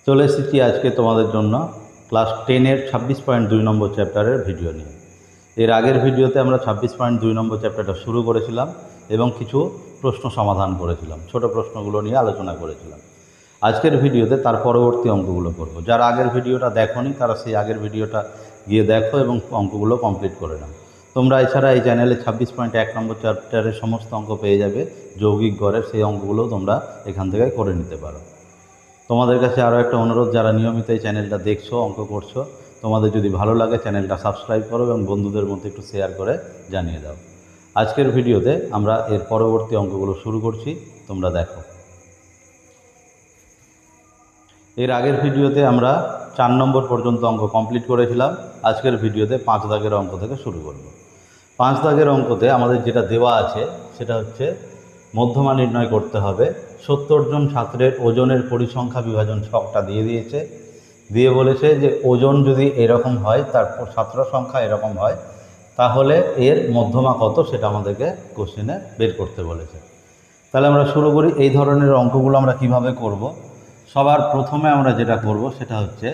চলে এসেছি আজকে তোমাদের জন্য ক্লাস 10-এর 26.2 নম্বর চ্যাপ্টারের ভিডিও নিয়ে। এর আগের ভিডিওতে আমরা 26.2 নম্বর চ্যাপ্টারটা শুরু করেছিলাম এবং কিছু প্রশ্ন সমাধান করেছিলাম, ছোট প্রশ্নগুলো নিয়ে আলোচনা করেছিলাম। আজকের ভিডিওতে তার পরবর্তী অঙ্কগুলো করব। যারা আগের ভিডিওটা দেখোনি তারা সেই আগের ভিডিওটা গিয়ে দেখো এবং অঙ্কগুলো কমপ্লিট করে নাও। তোমরা এছাড়া এই চ্যানেলে 26.1 নম্বর চ্যাপ্টারের সমস্ত অঙ্ক পেয়ে যাবে, যৌগিক গড়ের সেই অঙ্কগুলোও তোমরা এখান থেকে করে নিতে পারো। তোমাদের কাছে আরও একটা অনুরোধ, যারা নিয়মিত এই চ্যানেলটা দেখছো, অঙ্ক করছো, তোমাদের যদি ভালো লাগে চ্যানেলটা সাবস্ক্রাইব করো এবং বন্ধুদের মধ্যে একটু শেয়ার করে জানিয়ে দাও। আজকের ভিডিওতে আমরা এর পরবর্তী অঙ্কগুলো শুরু করছি, তোমরা দেখো। এর আগের ভিডিওতে আমরা 4 নম্বর পর্যন্ত অঙ্ক কমপ্লিট করেছিলাম। আজকের ভিডিওতে 5 দাগের অঙ্ক থেকে শুরু করব। 5 দাগের অঙ্কতে আমাদের যেটা দেওয়া আছে সেটা হচ্ছে মধ্যমা নির্ণয় করতে হবে। 70 জন ছাত্রের ওজনের পরিসংখ্যা বিভাজন ছকটা দিয়ে দিয়েছে, দিয়ে বলেছে যে ওজন যদি এরকম হয়, তারপর ছাত্র সংখ্যা এরকম হয়, তাহলে এর মধ্যমা কত সেটা আমাদেরকে কোশ্চেনে বের করতে বলেছে। তাহলে আমরা শুরু করি। এই ধরনের অঙ্কগুলো আমরা কিভাবে করব? সবার প্রথমে আমরা যেটা করব সেটা হচ্ছে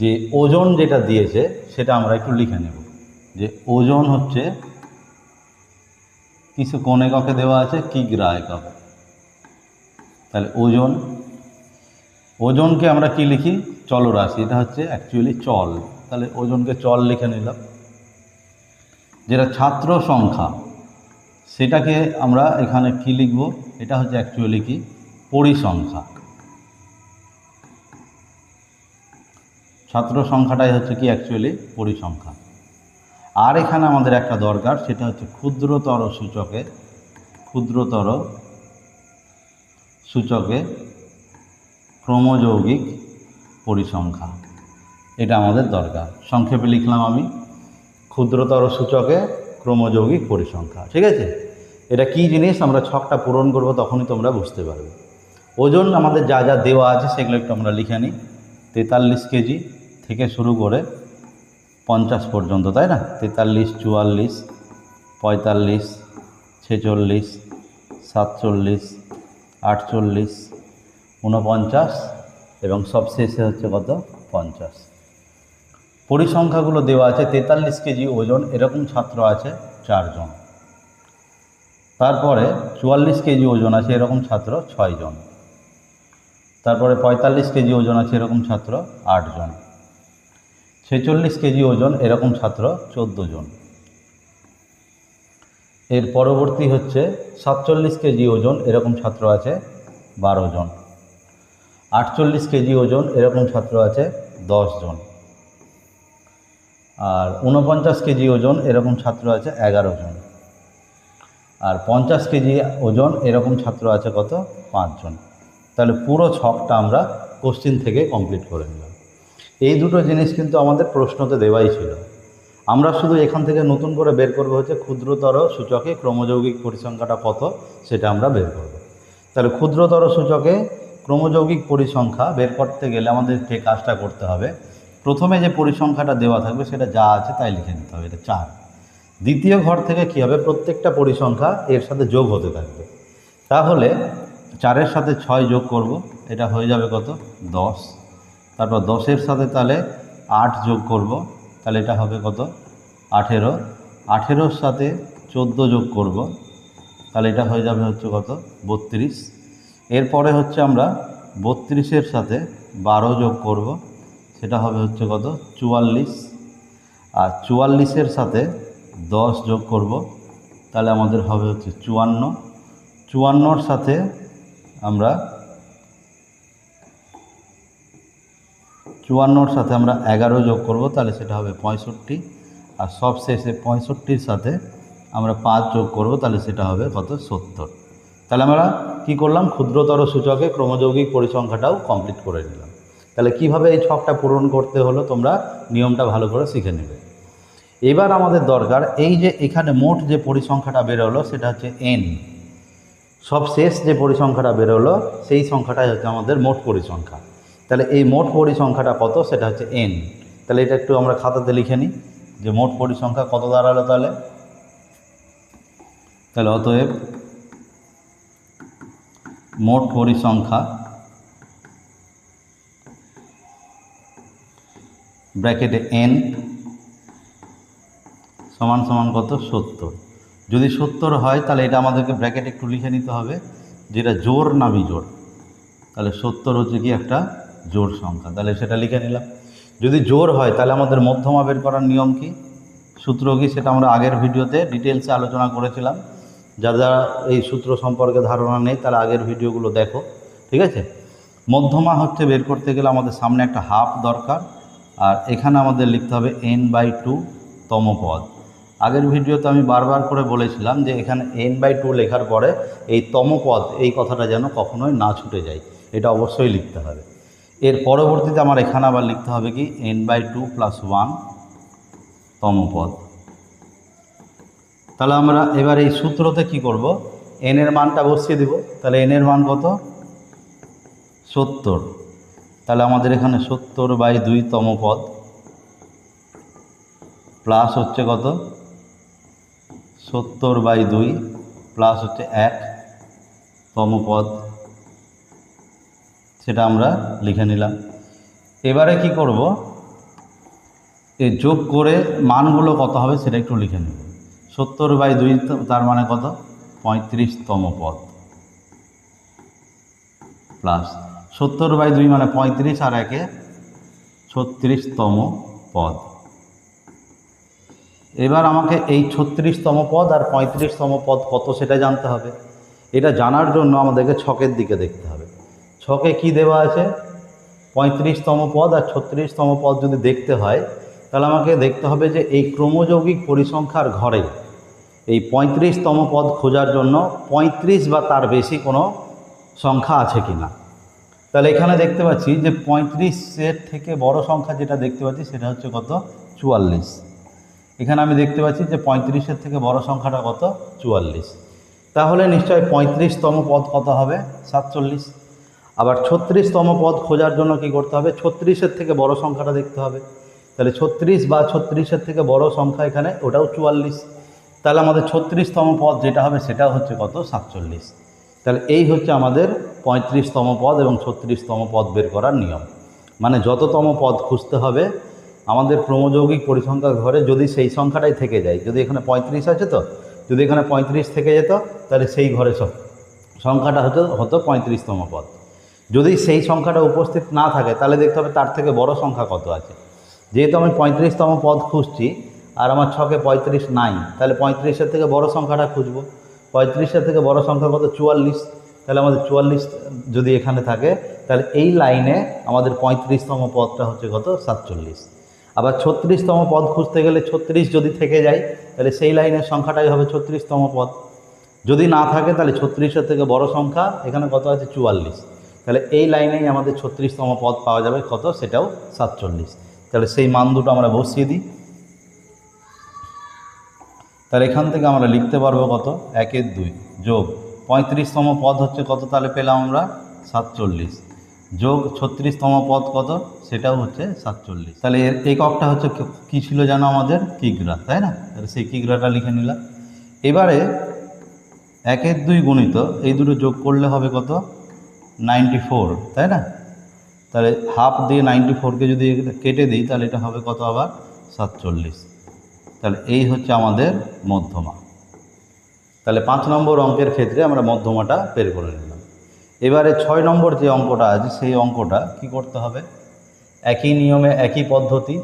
যে ওজন যেটা দিয়েছে সেটা আমরা একটু লিখে নেব, যে ওজন হচ্ছে কিছু কোন এককে দেওয়া আছে, কিগ্রা একক। তাহলে ওজনকে আমরা কি লিখি? চলরাশি, এটা হচ্ছে অ্যাকচুয়ালি চল। তাহলে ওজনকে চল লিখে নিলাম। যেটা ছাত্র সংখ্যা সেটাকে আমরা এখানে কি লিখব? এটা হচ্ছে অ্যাকচুয়ালি কি পরিসংখ্যা। ছাত্র সংখ্যাটাই হচ্ছে কি অ্যাকচুয়ালি পরিসংখ্যা। আর এখানে আমাদের একটা দরকার, সেটা হচ্ছে ক্ষুদ্রতর সূচকে ক্রমযৌগিক পরিসংখ্যা। এটা আমাদের দরকার। সংক্ষেপে লিখলাম আমি, ক্ষুদ্রতর সূচকে ক্রমযৌগিক পরিসংখ্যা। ঠিক আছে, এটা কি জিনিস আমরা ছকটা পূরণ করব তখনই তোমরা বুঝতে পারবে। ওজন আমাদের যা যা দেওয়া আছে সেগুলো একটু আমরা লিখে নিই। 43 কেজি থেকে শুরু করে 50 পর্যন্ত, তাই না? 43, 44, 45, 46, 47, 48, 49 এবং সবশেষে হচ্ছে কত? 50। পরিসংখ্যাগুলো দেওয়া আছে। 43 কেজি ওজন এরকম ছাত্র আছে 4 জন। তারপরে 44 কেজি ওজন আছে এরকম ছাত্র 6 জন। তারপরে 45 কেজি ওজন আছে এরকম ছাত্র 8 জন। 46 কেজি ওজন এরকম ছাত্র 14 জন। এর পরবর্তী হচ্ছে 47 কেজি ওজন এরকম ছাত্র আছে 12 জন। 48 কেজি ওজন এরকম ছাত্র আছে 10 জন। আর 49 কেজি ওজন এরকম ছাত্র আছে 11 জন। আর 50 কেজি ওজন এরকম ছাত্র আছে কত? 5 জন। তাহলে পুরো ছকটা আমরা কোশ্চেন থেকে কমপ্লিট করে নিলাম। এই দুটো জিনিস কিন্তু আমাদের প্রশ্নতে দেওয়াই ছিল। আমরা শুধু এখান থেকে নতুন করে বের করব হচ্ছে ক্ষুদ্রতর সূচকে ক্রমযৌগিক পরিসংখ্যাটা কত সেটা আমরা বের করব। তাহলে ক্ষুদ্রতর সূচকে ক্রমযৌগিক পরিসংখ্যা বের করতে গেলে আমাদের যে কাজটা করতে হবে, প্রথমে যে পরিসংখ্যাটা দেওয়া থাকবে সেটা যা আছে তাই লিখে নিতে হবে, এটা 4। দ্বিতীয় ঘর থেকে কী হবে? প্রত্যেকটা পরিসংখ্যা এর সাথে যোগ হতে থাকবে। তাহলে 4-এর সাথে 6 যোগ করব, এটা হয়ে যাবে কত? 10। তারপর 10-এর সাথে তাহলে 8 যোগ করব, তাহলে এটা হবে কত? 18। 18-র সাথে 14 যোগ করব, তাহলে এটা হয়ে যাবে হচ্ছে কত? 32। এরপরে হচ্ছে আমরা 32-এর সাথে 12 যোগ করব, সেটা হবে হচ্ছে কত? 44। আর 44-এর সাথে 10 যোগ করব, তাহলে আমাদের হবে হচ্ছে 54। 54-র সাথে আমরা 11 যোগ করব, তাহলে সেটা হবে 65। আর সবশেষে 65-র সাথে আমরা 5 যোগ করব, তাহলে সেটা হবে কত? 70। তাহলে আমরা কি করলাম? ক্ষুদ্রতর সূচকে ক্রমযৌগিক পরিসংখ্যাটাও কমপ্লিট করে নিলাম। তাহলে কিভাবে এই ছকটা পূরণ করতে হলো তোমরা নিয়মটা ভালো করে শিখে নেবে। এবার আমাদের দরকার, এই যে এখানে মোট যে পরিসংখ্যাটা বেরোলো সেটা হচ্ছে n। সবশেষ যে পরিসংখ্যাটা বেরোলো সেই সংখ্যাটাই হচ্ছে আমাদের মোট পরিসংখ্যা। তাহলে এই মোট পরিসংখ্যাটা কত? সেটা হচ্ছে n। তাহলে এটা একটু আমরা খাতাতে লিখে নিই যে মোট পরিসংখ্যা কত দাঁড়ালো। তাহলে অতএব মোট পরিসংখ্যা ব্র্যাকেটে n সমান সমান কত 70। যদি 70 হয় তাহলে এটা আমাদেরকে ব্র্যাকেটে একটু লিখে নিতে হবে যেটা জোড় না বিজোড়। তাহলে 70 হচ্ছে কি একটা জোড় সংখ্যা, তাহলে সেটা লিখে নিলাম। যদি জোড় হয় তাহলে আমাদের মধ্যমা বের করার নিয়ম কি, সূত্র কি, সেটা আমরা আগের ভিডিওতে ডিটেলসে আলোচনা করেছিলাম। যারা এই সূত্র সম্পর্কে ধারণা নেই তারা আগের ভিডিওগুলো দেখো, ঠিক আছে। মধ্যমা হচ্ছে বের করতে গেলে আমাদের সামনে একটা হাফ দরকার, আর এখানে আমাদের লিখতে হবে n/2 তম পদ। আগের ভিডিওতে আমি বারবার করে বলেছিলাম যে এখানে n/2 লেখার পরে এই তম পদ এই কথাটা যেন কখনোই না ছুটে যায়, এটা অবশ্যই লিখতে হবে। এর পরবর্তীতে আমার এখানে আবার লিখতে হবে কি n/2 + 1 তম পদ। তাহলে আমরা এবার এই সূত্রতে কি করব, n এর মানটা বসিয়ে দিব। তাহলে n এর মান কত 70, তাহলে আমাদের এখানে 70/2 তম পদ প্লাস হচ্ছে কত 70/2 প্লাস হচ্ছে 1 তম পদ, সেটা আমরা লিখে নিলাম। এবারে কি করব, এই যোগ করে মানগুলো কত হবে সেটা একটু লিখে নেব। 70/2 তার মানে কত 35 তম পদ প্লাস 70/2 মানে 35 আর 1 36 তম পদ। এবার আমাকে এই 36 তম পদ আর 35 তম পদ কত সেটা জানতে হবে। এটা জানার জন্য আমাদেরকে ছকের দিকে দেখতে হবে। ছকে কি দেওয়া আছে, 35 তম পদ আর 36 তম পদ যদি দেখতে হয় তাহলে আমাকে দেখতে হবে যে এই ক্রমযৌগিক পরিসংখ্যার ঘরে এই 35 তম পদ খোঁজার জন্য 35 বা তার বেশি কোনো সংখ্যা আছে কি না। তাহলে এখানে দেখতে পাচ্ছি যে 35-এর থেকে বড় সংখ্যা যেটা দেখতে পাচ্ছি সেটা হচ্ছে কত 44। এখানে আমি দেখতে পাচ্ছি যে 35-এর থেকে বড় সংখ্যাটা কত 44, তাহলে নিশ্চয়ই 35 তম পদ কত হবে 47। আবার 36 তম পদ খোঁজার জন্য কি করতে হবে, 36-এর থেকে বড় সংখ্যাটা দেখতে হবে। তাহলে 36 বা 36-এর থেকে বড় সংখ্যা এখানে ওটাও 44, তাহলে আমাদের 36 তম পদ যেটা হবে সেটাও হচ্ছে কত 47। তাহলে এই হচ্ছে আমাদের 35 তম পদ এবং 36 তম পদ বের করার নিয়ম। মানে যততম পদ খুঁজতে হবে আমাদের ক্রমযৌগিক পরিসংখ্যার ঘরে যদি সেই সংখ্যাটাই থেকে যায়, যদি এখানে 35 আছে তো যদি এখানে 35 থেকে যেত তাহলে সেই ঘরে সংখ্যাটা হতো 35 তম পদ। যদি সেই সংখ্যাটা উপস্থিত না থাকে তাহলে দেখতে হবে তার থেকে বড় সংখ্যা কত আছে। যেহেতু আমি 35 তম পদ খুঁজছি আর আমার ছকে 35 নাই, তাহলে 35-এর থেকে বড় সংখ্যাটা খুঁজব। 35-এর থেকে বড় সংখ্যা কত 44, তাহলে আমাদের 44 যদি এখানে থাকে তাহলে এই লাইনে আমাদের 35 তম পদটা হচ্ছে কত 47। আবার 36 তম পদ খুঁজতে গেলে 36 যদি থেকে যায় তাহলে সেই লাইনের সংখ্যাটাই হবে 36 তম পদ। যদি না থাকে তাহলে 36-এর থেকে বড় সংখ্যা এখানে কত আছে 44, তাহলে এই লাইনেই আমাদের 36 তম পদ পাওয়া যাবে কত, সেটাও 47। তাহলে সেই মান দুটো আমরা বসিয়ে দিই। তাহলে এখান থেকে আমরা লিখতে পারবো কত 1/2 যোগ 35 তম পদ হচ্ছে কত, তাহলে পেলাম আমরা 47 যোগ 36 তম পদ কত সেটাও হচ্ছে 47। তাহলে এর এককটা হচ্ছে কী ছিল জানো আমাদের কিগ্রা, তাই না। তাহলে সেই কিগ্রাটা লিখে নিলাম। এবারে 1/2 গুণিত এই দুটো যোগ করলে হবে কত 94, তাই না। তাহলে হাফ দিয়ে 94-কে যদি কেটে দিই তাহলে এটা হবে কত আবার 47। তাহলে এই হচ্ছে আমাদের মধ্যমা। তাহলে 5 নম্বর অঙ্কের ক্ষেত্রে আমরা মধ্যমাটা বের করে নিলাম। এবারে 6 নম্বর যে অঙ্কটা আছে সেই অঙ্কটা কি করতে হবে, একই নিয়মে একই পদ্ধতি,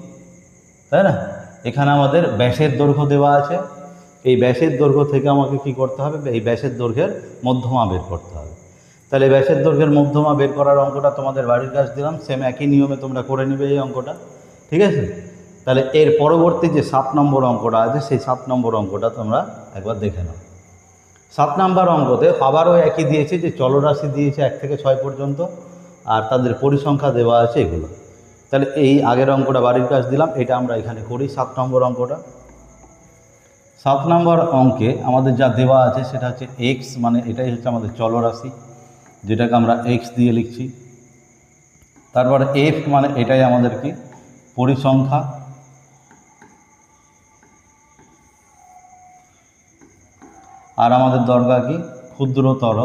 তাই না। এখানে আমাদের ব্যাসের দৈর্ঘ্য দেওয়া আছে, এই ব্যাসের দৈর্ঘ্য থেকে আমাকে কি করতে হবে, এই ব্যাসের দৈর্ঘ্যের মধ্যমা বের করতে হবে। তাহলে ব্যাসের দৈর্ঘ্যের মধ্যমা বের করার অঙ্কটা তোমাদের বাড়ির কাজ দিলাম, সেম একই নিয়মে তোমরা করে নেবে এই অঙ্কটা, ঠিক আছে। তাহলে এর পরবর্তী যে 7 নম্বর অঙ্কটা আছে সেই 7 নম্বর অঙ্কটা তোমরা একবার দেখে নাও। 7 নম্বর অঙ্কতে আবারও একই দিয়েছে যে চলরাশি দিয়েছে 1 থেকে 6 পর্যন্ত আর তাদের পরিসংখ্যা দেওয়া আছে এগুলো। তাহলে এই আগের অঙ্কটা বাড়ির কাজ দিলাম, এটা আমরা এখানে করি 7 নম্বর অঙ্কটা। 7 নম্বর অঙ্কে আমাদের যা দেওয়া আছে সেটা হচ্ছে এক্স, মানে এটাই হচ্ছে আমাদের চলরাশি যেটাকে আমরা এক্স দিয়ে লিখছি। তারপরে এফ মানে এটাই আমাদের কি পরিসংখ্যা, আর আমাদের দরকার কি ক্ষুদ্রতর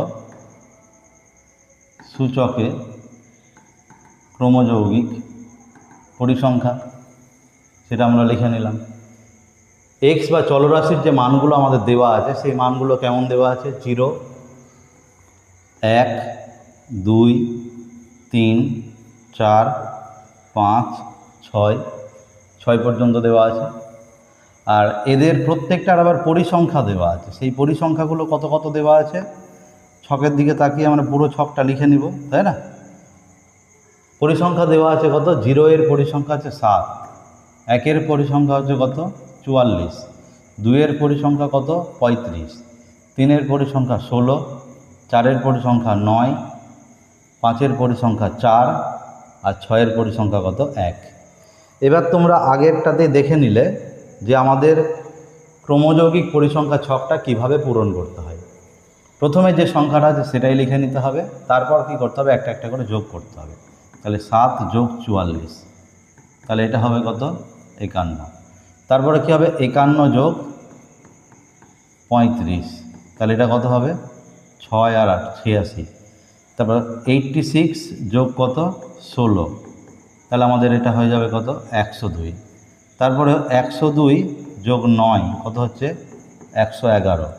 সূচকে ক্রমযৌগিক পরিসংখ্যা। সেটা আমরা লিখে নিলাম। এক্স বা চলরাশির যে মানগুলো আমাদের দেওয়া আছে সেই মানগুলো কেমন দেওয়া আছে, 0, 1, 2, 3, 4, 5, 6 পর্যন্ত দেওয়া আছে। আর এদের প্রত্যেকটার আবার পরিসংখ্যা দেওয়া আছে। সেই পরিসংখ্যাগুলো কত কত দেওয়া আছে, ছকের দিকে তাকিয়ে আমরা পুরো ছকটা লিখে নিব, তাই না? পরিসংখ্যা দেওয়া আছে কত, 0 এর পরিসংখ্যা আছে 7, 1 এর পরিসংখ্যা হচ্ছে কত 44, 2 এর পরিসংখ্যা কত 35, 3 এর পরিসংখ্যা 16, 4 এর পরিসংখ্যা 9, 5 এর পরিসংখ্যা 4 আর 6 এর পরিসংখ্যা কত 1। এবার তোমরা আগেরটাতে দেখে নিলে যে আমাদের ক্রমযৌগিক পরিসংখ্যা ছকটা কিভাবে পূরণ করতে হয়। প্রথমে যে সংখ্যাটা আছে সেটাই লিখে নিতে হবে, তারপর কি করতে হবে, একটা একটা করে যোগ করতে হবে। তাহলে 7 যোগ 44, তাহলে এটা হবে কত 51। তারপরে কি হবে, 51 যোগ 35, তাহলে এটা কত হবে 6 আর 8 86। তারপর 86 যোগ কত 16, তাহলে আমাদের এটা হয়ে যাবে কত 102। তারপরে 102 যোগ 9 কত হচ্ছে 111।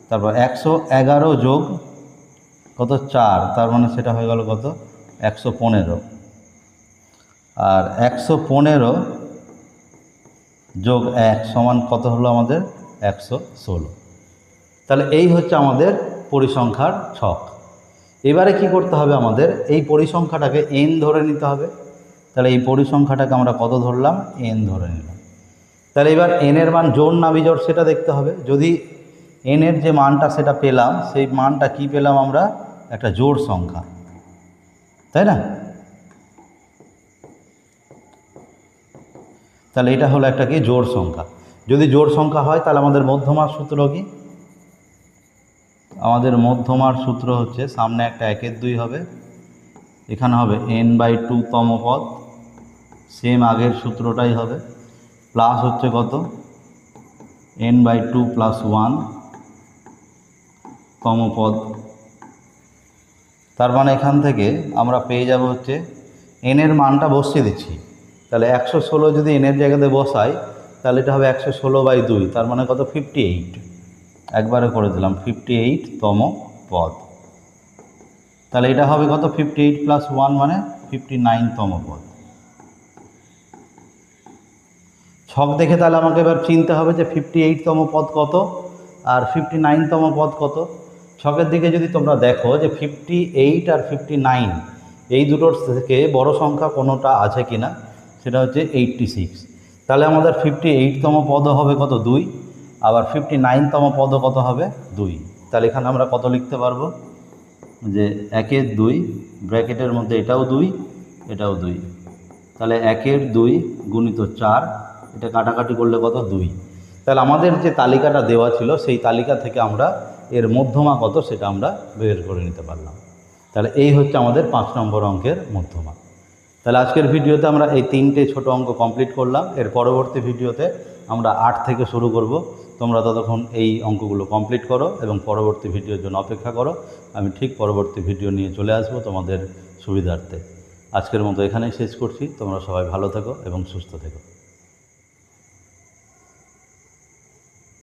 তারপর 111 যোগ কত 4, তার মানে সেটা হয়ে গেল কত 115। আর 115 যোগ 1 সমান কত হলো আমাদের 116। তাহলে এই হচ্ছে আমাদের পরিসংখ্যার ছক। এবারে কি করতে হবে, আমাদের এই পরিসংখ্যাটাকে n ধরে নিতে হবে। তাহলে এই পরিসংখ্যাটাকে আমরা কত ধরলাম, n ধরে নিলাম। তাহলে এবার n এর মান জোড় না বিজোড় সেটা দেখতে হবে। যদি n এর যে মানটা সেটা পেলাম, সেই মানটা কি পেলাম আমরা, একটা জোড় সংখ্যা, তাই না? তাহলে এটা হলো একটা কি জোড় সংখ্যা। যদি জোড় সংখ্যা হয় তাহলে আমাদের মধ্যমার সূত্র কি, আমাদের মধ্যমার সূত্র হচ্ছে সামনে একটা 1 এর 2 হবে, এখানে হবে n/2 তম পদ, সেম আগের সূত্রটাই হবে, প্লাস হচ্ছে কত n/2 + 1 তম পদ। তার মানে এখান থেকে আমরা পেয়ে যাব হচ্ছে n এর মানটা বসিয়ে দিচ্ছি। তাহলে 116 যদি n এর জায়গাতে বসাই তাহলে এটা হবে 116/2, তার মানে কত 58। একবারে করে দিলাম 58 তম পদ। তাহলে এটা হবে কত 58 + 1 মানে 59 তম পদ। ছক দেখে তাহলে আমাকে এবার চিনতে হবে যে 58 তম পদ কত আর 59 তম পদ কত। ছকের দিকে যদি তোমরা দেখো যে 58 আর 59 এই দুটোর থেকে বড় সংখ্যা কোনোটা আছে কিনা, সেটা হচ্ছে 86। তাহলে আমাদের 58 তম পদও হবে কত 2, আবার 59 তম পদও কত হবে 2। তাহলে এখানে আমরা কত লিখতে পারবো, যে 1 এর 2 ব্র্যাকেটের মধ্যে এটাও 2 এটাও 2, তাহলে 1 এর 2 গুণিত 4, এটা কাটাকাটি করলে কত 2। তাহলে আমাদের যে তালিকাটা দেওয়া ছিল সেই তালিকা থেকে আমরা এর মধ্যমা কত সেটা আমরা বের করে নিতে পারলাম। তাহলে এই হচ্ছে আমাদের 5 নম্বর অঙ্কের মধ্যমা। তাহলে আজকের ভিডিওতে আমরা এই 3টে ছোট অঙ্ক কমপ্লিট করলাম। এর পরবর্তী ভিডিওতে আমরা 8 থেকে শুরু করব। তোমরা ততক্ষণ এই অঙ্কগুলো কমপ্লিট করো এবং পরবর্তী ভিডিওর জন্য অপেক্ষা করো। আমি ঠিক পরবর্তী ভিডিও নিয়ে চলে আসব তোমাদের সুবিধার্থে। আজকের মতো এখানেই শেষ করছি। তোমরা সবাই ভালো থেকো এবং সুস্থ থেকো।